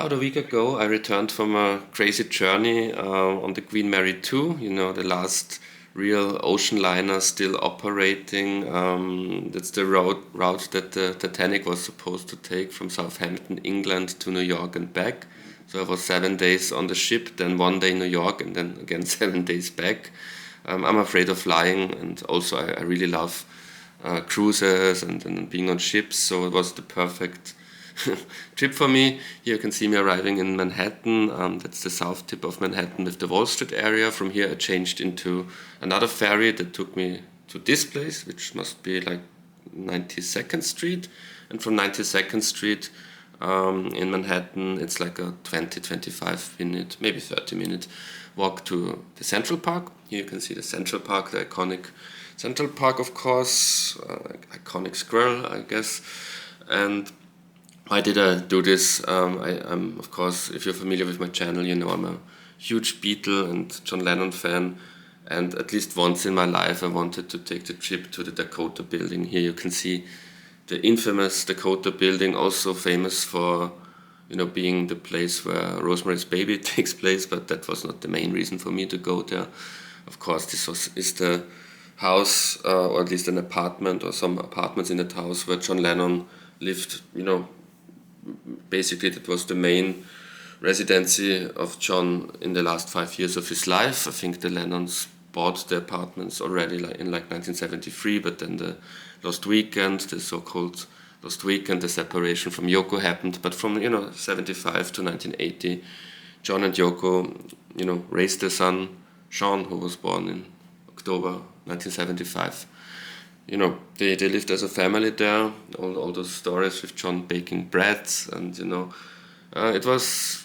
about a week ago, I returned from a crazy journey on the Queen Mary 2, the last real ocean liner still operating. That's the route that the Titanic was supposed to take from Southampton, England to New York and back. So I was 7 days on the ship, then 1 day in New York, and then again 7 days back. I'm afraid of flying, and also I really love cruises and being on ships, so it was the perfect trip for me. Here you can see me arriving in Manhattan. That's the south tip of Manhattan with the Wall Street area. From here I changed into another ferry that took me to this place, which must be like 92nd Street. And from 92nd Street in Manhattan, it's like a 20-25 minute, maybe 30-minute walk to the Central Park. Here you can see the Central Park, the iconic Central Park, of course, iconic squirrel, I guess. And why did I do this? I'm, of course, if you're familiar with my channel, you know I'm a huge Beatle and John Lennon fan. And at least once in my life, I wanted to take the trip to the Dakota building. Here you can see the infamous Dakota building, also famous for, being the place where Rosemary's Baby takes place. But that was not the main reason for me to go there. Of course, is the house, or at least an apartment or some apartments in that house where John Lennon lived, Basically, that was the main residency of John in the last 5 years of his life. I think the Lennons bought the apartments already in 1973, but then the Lost Weekend, the so-called Lost Weekend, the separation from Yoko happened. But from 75 to 1980, John and Yoko, raised their son Sean, who was born in October 1975. They lived as a family there. All those stories with John baking bread, and it was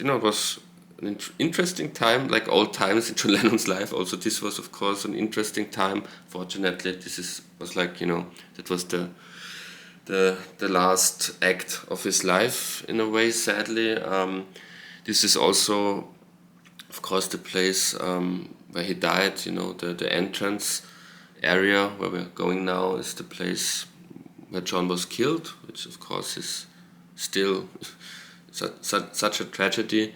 an interesting time, like all times in John Lennon's life. Also, this was of course an interesting time. Fortunately, was like that was the last act of his life in a way. Sadly, this is also, of course, the place where he died. The entrance area where we're going now is the place where John was killed, which of course is still such a tragedy.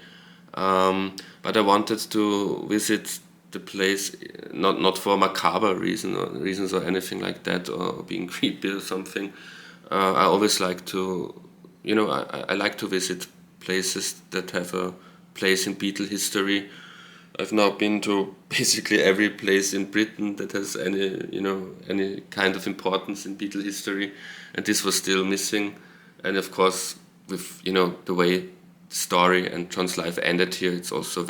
But I wanted to visit the place not for macabre reasons or anything like that, or being creepy or something. I always like to, I like to visit places that have a place in Beatle history. I've now been to basically every place in Britain that has any kind of importance in Beatle history, and this was still missing. And of course, with the way the story and John's life ended here, it's also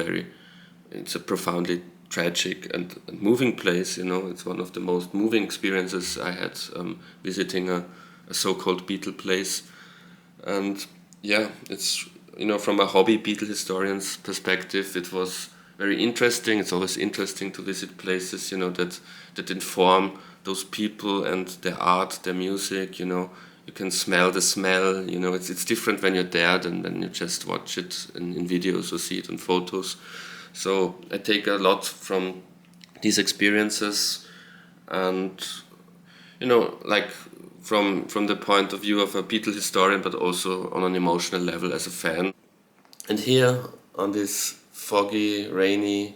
it's a profoundly tragic and moving place. It's one of the most moving experiences I had visiting a so-called Beatle place. And yeah, it's from a hobby Beatle historian's perspective, it was very interesting. It's always interesting to visit places, that inform those people and their art, their music. You can smell the smell. It's different when you're there than when you just watch it in videos or see it in photos. So I take a lot from these experiences, and like from the point of view of a Beatle historian, but also on an emotional level as a fan. And here on this foggy, rainy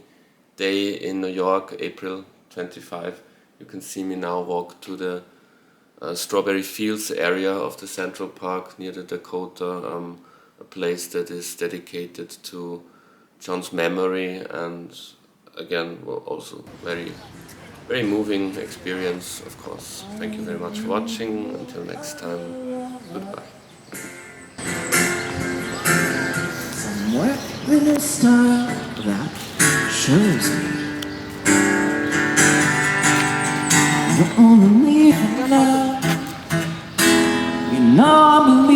day in New York, April 25, you can see me now walk to the Strawberry Fields area of the Central Park near the Dakota, a place that is dedicated to John's memory, and again, also very, very moving experience, of course. Thank you very much for watching. Until next time, goodbye. Somewhere in a style that shows me the only me for love. I believe